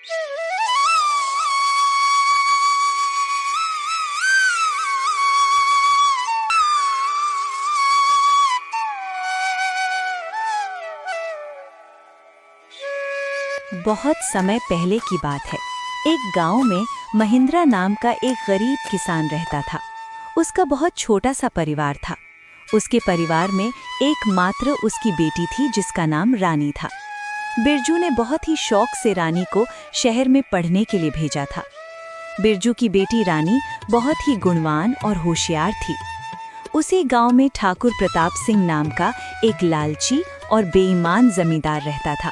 बहुत समय पहले की बात है। एक गांव में महिंद्रा नाम का एक गरीब किसान रहता था। उसका बहुत छोटा सा परिवार था। उसके परिवार में एकमात्र उसकी बेटी थी जिसका नाम रानी था। बिरजू ने बहुत ही शौक से रानी को शहर में पढ़ने के लिए भेजा था। बिरजू की बेटी रानी बहुत ही गुणवान और होशियार थी। उसी गांव में ठाकुर प्रताप सिंह नाम का एक लालची और बेईमान जमींदार रहता था।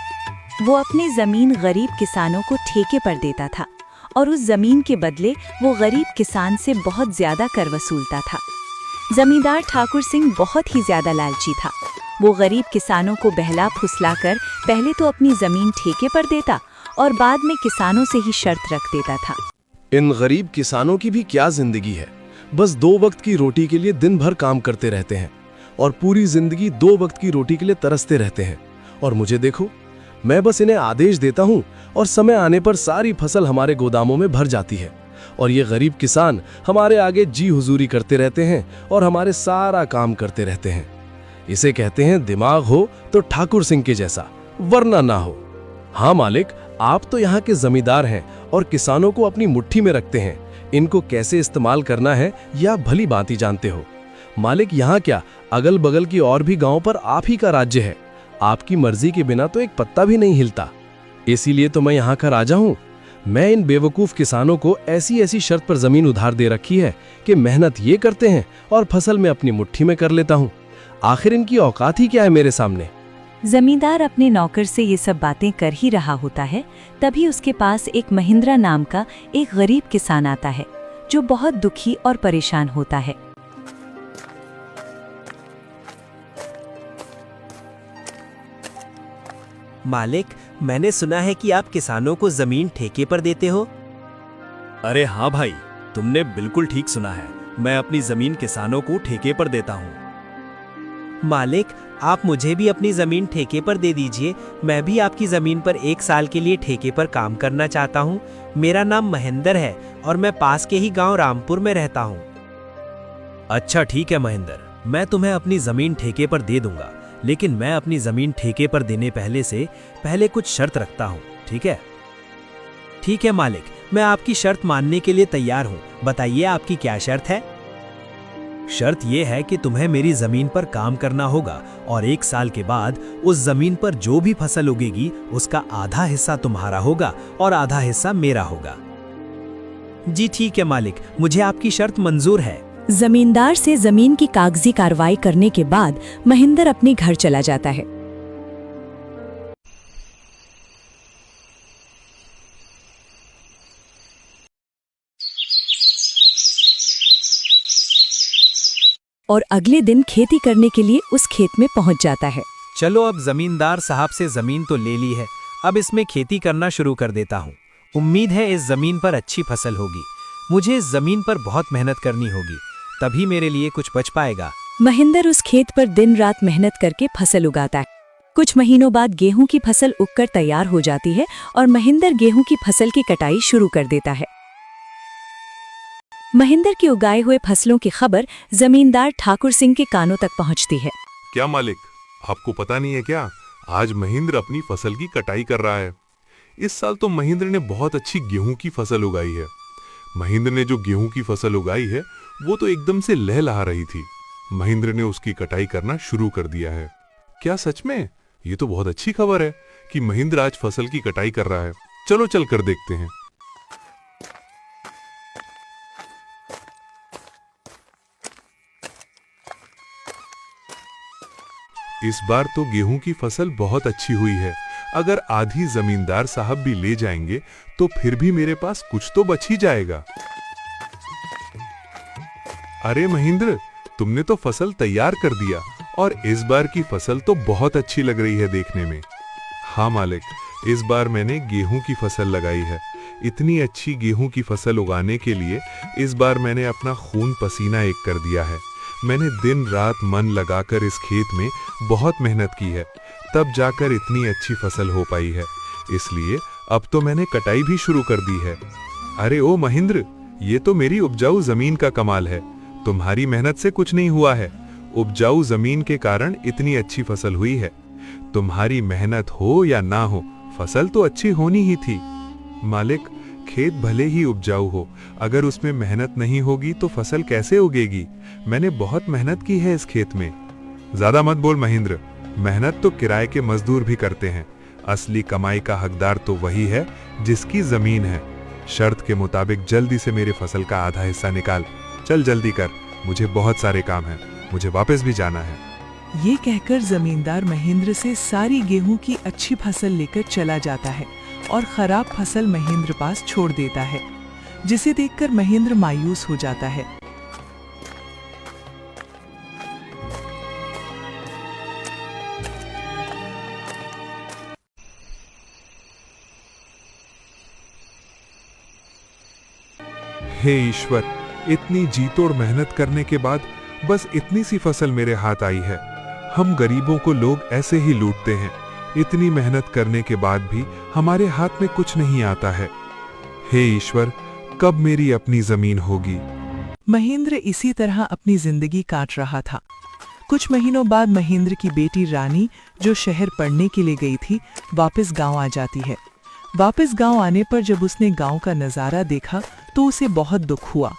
वो अपनी जमीन गरीब किसानों को ठेके पर देता था और उस जमीन के बदले वो गरीब किसान से बहुत ज्यादा कर वसूलता था। जमींदार ठाकुर सिंह बहुत ही ज्यादा लालची था। वो गरीब किसानों को बहला फुसलाकर पहले तो अपनी जमीन ठेके पर देता और बाद में किसानों से ही शर्त रख देता था। इन गरीब किसानों की भी क्या जिंदगी है। बस 2 वक्त की रोटी के लिए दिन भर काम करते रहते हैं और पूरी जिंदगी 2 वक्त की रोटी के लिए तरसते रहते हैं। और मुझे देखो, मैं बस इन्हें आदेश देता हूँ और समय आने पर सारी फसल हमारे गोदामों में भर जाती है और ये गरीब किसान हमारे आगे जी हुजूरी करते रहते हैं और हमारे सारा काम करते रहते हैं। इसे कहते हैं दिमाग हो तो ठाकुर सिंह के जैसा, वरना ना हो। हाँ मालिक, आप तो यहाँ के जमींदार हैं और किसानों को अपनी मुट्ठी में रखते हैं। इनको कैसे इस्तेमाल करना है यह भली भांति जानते हो। मालिक, यहाँ क्या, अगल बगल की और भी गांव पर आप ही का राज्य है। आपकी मर्जी के बिना तो एक पत्ता भी नहीं हिलता। इसीलिए तो मैं यहाँ का राजा हूँ। मैं इन बेवकूफ किसानों को ऐसी ऐसी शर्त पर जमीन उधार दे रखी है कि मेहनत ये करते हैं और फसल में अपनी मुट्ठी में कर लेता हूँ। आखिर इनकी औकात ही क्या है मेरे सामने। जमींदार अपने नौकर से ये सब बातें कर ही रहा होता है, तभी उसके पास एक महिंद्रा नाम का एक गरीब किसान आता है जो बहुत दुखी और परेशान होता है। मालिक, मैंने सुना है कि आप किसानों को जमीन ठेके पर देते हो। अरे हाँ भाई, तुमने बिल्कुल ठीक सुना है। मैं अपनी जमीन किसानों को ठेके पर देता हूँ। मालिक, आप मुझे भी अपनी जमीन ठेके पर दे दीजिए। मैं भी आपकी जमीन पर 1 साल के लिए ठेके पर काम करना चाहता हूँ। मेरा नाम महेंद्र है और मैं पास के ही गांव रामपुर में रहता हूँ। अच्छा ठीक है महेंद्र, मैं तुम्हें अपनी जमीन ठेके पर दे दूंगा, लेकिन मैं अपनी जमीन ठेके पर देने पहले कुछ शर्त रखता हूँ, ठीक है? ठीक है मालिक, मैं आपकी शर्त मानने के लिए तैयार हूँ। बताइए आपकी क्या शर्त है? शर्त यह है कि तुम्हें मेरी जमीन पर काम करना होगा और 1 साल के बाद उस जमीन पर जो भी फसल उगेगी उसका आधा हिस्सा तुम्हारा होगा और आधा हिस्सा मेरा होगा। जी ठीक है मालिक, मुझे आपकी शर्त मंजूर है। जमींदार से जमीन की कागजी कार्रवाई करने के बाद महिंद्र अपने घर चला जाता है। और अगले दिन खेती करने के लिए उस खेत में पहुंच जाता है। चलो, अब जमींदार साहब से जमीन तो ले ली है, अब इसमें खेती करना शुरू कर देता हूँ। उम्मीद है इस जमीन पर अच्छी फसल होगी। मुझे इस जमीन पर बहुत मेहनत करनी होगी, तभी मेरे लिए कुछ बच पाएगा। महिंद्र उस खेत पर दिन रात मेहनत करके फसल उगाता है। कुछ महीनों बाद गेहूं की फसल उगकर तैयार हो जाती है और महिंद्र गेहूं की फसल की कटाई शुरू कर देता है। महिंद्र के उगाए हुए फसलों की खबर जमींदार ठाकुर सिंह के कानों तक पहुंचती है। क्या मालिक, आपको पता नहीं है क्या, आज महिंद्र अपनी फसल की कटाई कर रहा है। इस साल तो महिंद्र ने बहुत अच्छी गेहूं की फसल उगाई है। महिंद्र ने जो गेहूं की फसल उगाई है वो तो एकदम से लहलहा रही थी। महिंद्र ने उसकी कटाई करना शुरू कर दिया है। क्या सच में? ये तो बहुत अच्छी खबर है कि महिंद्र आज फसल की कटाई कर रहा है। चलो चल कर देखते हैं। इस बार तो गेहूं की फसल बहुत अच्छी हुई है। अगर आधी जमींदार साहब भी ले जाएंगे तो फिर भी मेरे पास कुछ तो बच ही जाएगा। अरे महिंद्र, तुमने तो फसल तैयार कर दिया और इस बार की फसल तो बहुत अच्छी लग रही है देखने में। हाँ मालिक, इस बार मैंने गेहूं की फसल लगाई है। इतनी अच्छी गेहूं की फसल उगाने के लिए इस बार मैंने अपना खून पसीना एक कर दिया है। मैंने दिन रात मन लगाकर इस खेत में बहुत मेहनत की है, तब जाकर इतनी अच्छी फसल हो पाई है। इसलिए अब तो मैंने कटाई भी शुरू कर दी है। अरे ओ महेंद्र, ये तो मेरी उपजाऊ जमीन का कमाल है। तुम्हारी मेहनत से कुछ नहीं हुआ है। उपजाऊ जमीन के कारण इतनी अच्छी फसल हुई है। तुम्हारी मेहनत हो या ना हो, फसल तो अच्छी होनी ही थी। मालिक, खेत भले ही उपजाऊ हो, अगर उसमें मेहनत नहीं होगी तो फसल कैसे उगेगी? मैंने बहुत मेहनत की है इस खेत में। ज्यादा मत बोल महेंद्र, मेहनत तो किराए के मजदूर भी करते हैं। असली कमाई का हकदार तो वही है जिसकी जमीन है। शर्त के मुताबिक जल्दी से मेरे फसल का आधा हिस्सा निकाल। चल जल्दी कर, मुझे बहुत सारे काम हैं, मुझे वापस भी जाना है। ये कहकर जमींदार महेंद्र से सारी गेहूं की अच्छी फसल लेकर चला जाता है और खराब फसल महेंद्र पास छोड़ देता है, जिसे देखकर महेंद्र मायूस हो जाता है। हे ईश्वर, इतनी जीतोड़ मेहनत करने के बाद बस इतनी सी फसल मेरे हाथ आई है। हम गरीबों को लोग ऐसे ही लूटते हैं। इतनी मेहनत करने के बाद भी हमारे हाथ में कुछ नहीं आता है। हे ईश्वर, कब मेरी अपनी जमीन होगी? महेंद्र इसी तरह अपनी जिंदगी काट रहा था। कुछ महीनों बाद महेंद्र की बेटी रानी, जो शहर पढ़ने के लिए गई थी, वापस गांव आ जाती है। वापस गांव आने पर जब उसने गांव का नजारा देखा तो उसे बहुत दुख हुआ।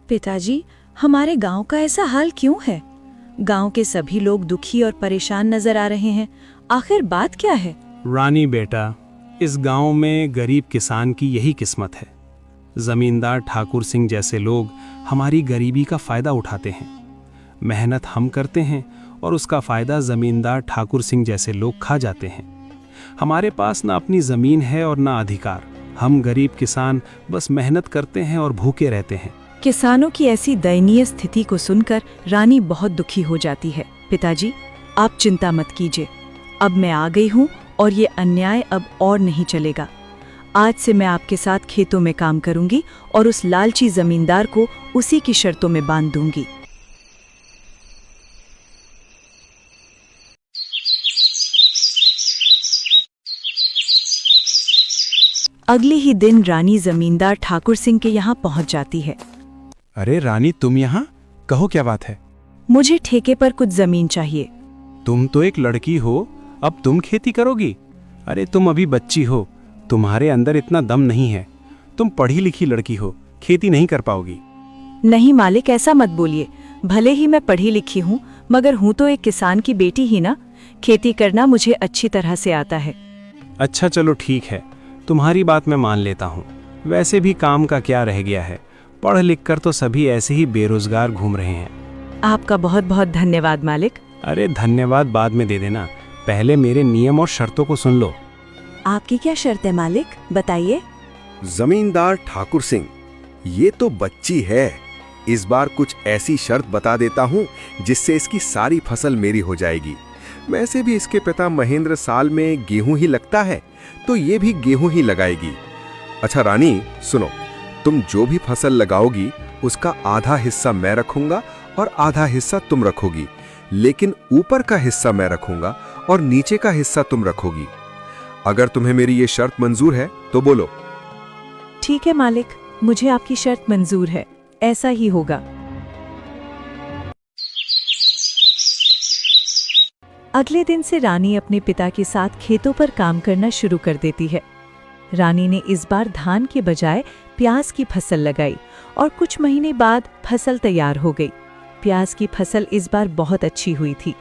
पिताजी, हमारे गांव का ऐसा हाल क्यों है? गांव के सभी लोग दुखी और परेशान नजर आ रहे हैं। आखिर बात क्या है? रानी बेटा, इस गांव में गरीब किसान की यही किस्मत है। जमींदार ठाकुर सिंह जैसे लोग हमारी गरीबी का फायदा उठाते हैं। मेहनत हम करते हैं और उसका फायदा जमींदार ठाकुर सिंह जैसे लोग खा जाते हैं। हमारे पास ना अपनी जमीन है और ना अधिकार। हम गरीब किसान बस मेहनत करते हैं और भूखे रहते हैं। किसानों की ऐसी दयनीय स्थिति को सुनकर रानी बहुत दुखी हो जाती है। पिताजी, आप चिंता मत कीजिए। अब मैं आ गई हूँ और ये अन्याय अब और नहीं चलेगा। आज से मैं आपके साथ खेतों में काम करूंगी और उस लालची जमींदार को उसी की शर्तों में बांध दूंगी। अगले ही दिन रानी जमींदार ठाकुर सिंह के यहाँ पहुंच जाती है। अरे रानी, तुम यहाँ? कहो क्या बात है? मुझे ठेके पर कुछ जमीन चाहिए। तुम तो एक लड़की हो, अब तुम खेती करोगी? अरे तुम अभी बच्ची हो, तुम्हारे अंदर इतना दम नहीं है। तुम पढ़ी लिखी लड़की हो, खेती नहीं कर पाओगी। नहीं मालिक, ऐसा मत बोलिए। भले ही मैं पढ़ी लिखी हूँ, मगर हूँ तो एक किसान की बेटी ही ना। खेती करना मुझे अच्छी तरह से आता है। अच्छा चलो ठीक है, तुम्हारी बात मैं मान लेता हूँ। वैसे भी काम का क्या रह गया है, पढ़ लिख कर तो सभी ऐसे ही बेरोजगार घूम रहे हैं। आपका बहुत बहुत धन्यवाद मालिक। अरे धन्यवाद बाद में दे देना, पहले मेरे नियम और शर्तों को सुन लो। आपकी क्या शर्त है मालिक, बताइए। जमींदार ठाकुर सिंह, ये तो बच्ची है। इस बार कुछ ऐसी शर्त बता देता हूँ जिससे इसकी सारी फसल मेरी हो जाएगी। वैसे भी इसके पिता महेंद्र साल में गेहूं ही लगता है, तो ये भी गेहूं ही लगाएगी। अच्छा रानी सुनो, तुम जो भी फसल लगाओगी उसका आधा हिस्सा मैं रखूंगा और आधा हिस्सा तुम रखोगी, लेकिन ऊपर का हिस्सा मैं रखूंगा और नीचे का हिस्सा तुम रखोगी। अगर तुम्हें मेरी ये शर्त मंजूर है तो बोलो। ठीक है मालिक, मुझे आपकी शर्त मंजूर है, ऐसा ही होगा। अगले दिन से रानी अपने पिता के साथ खेतों पर काम करना शुरू कर देती है। रानी ने इस बार धान के बजाय प्याज की फसल लगाई और कुछ महीने बाद फसल तैयार हो गई। प्याज की फसल इस बार बहुत अच्छी हुई थी।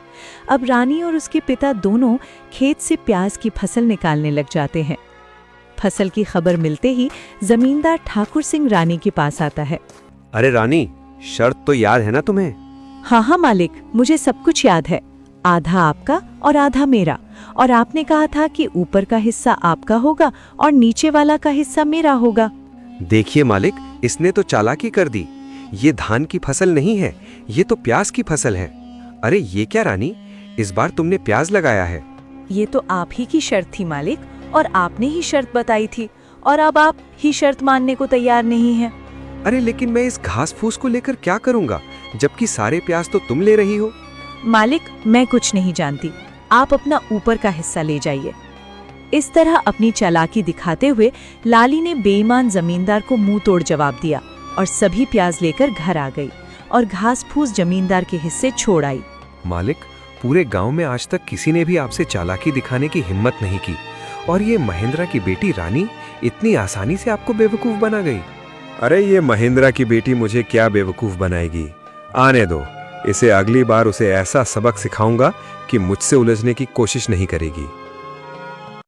अब रानी और उसके पिता दोनों खेत से प्याज की फसल निकालने लग जाते हैं। फसल की खबर मिलते ही जमींदार ठाकुर सिंह रानी के पास आता है। अरे रानी, शर्त तो याद है ना तुम्हें? हाँ मालिक, मुझे सब कुछ याद है। आधा आपका और आधा मेरा, और आपने कहा था कि ऊपर का हिस्सा आपका होगा और नीचे वाला का हिस्सा मेरा होगा। देखिए मालिक, इसने तो चालाकी कर दी। ये धान की फसल नहीं है, ये तो प्याज की फसल है। अरे ये क्या रानी, इस बार तुमने प्याज लगाया है? ये तो आप ही की शर्त थी मालिक, और आपने ही शर्त बताई थी, और अब आप ही शर्त मानने को तैयार नहीं हैं। अरे लेकिन मैं इस घास फूस को लेकर क्या करूंगा, जबकि सारे प्याज तो तुम ले रही हो। मालिक, मैं कुछ नहीं जानती, आप अपना ऊपर का हिस्सा ले जाइए। इस तरह अपनी चालाकी दिखाते हुए लाली ने बेईमान जमींदार को मुंह तोड़ जवाब दिया और सभी प्याज लेकर घर आ गई और घास फूस जमींदार के हिस्से छोड़ आई। मालिक, पूरे गांव में आज तक किसी ने भी आपसे चालाकी दिखाने की हिम्मत नहीं की, और ये महेंद्रा की बेटी रानी इतनी आसानी से आपको बेवकूफ बना गई। अरे ये महेंद्रा की बेटी मुझे क्या बेवकूफ बनाएगी, आने दो, इसे अगली बार उसे ऐसा सबक सिखाऊंगा कि मुझसे उलझने की कोशिश नहीं करेगी।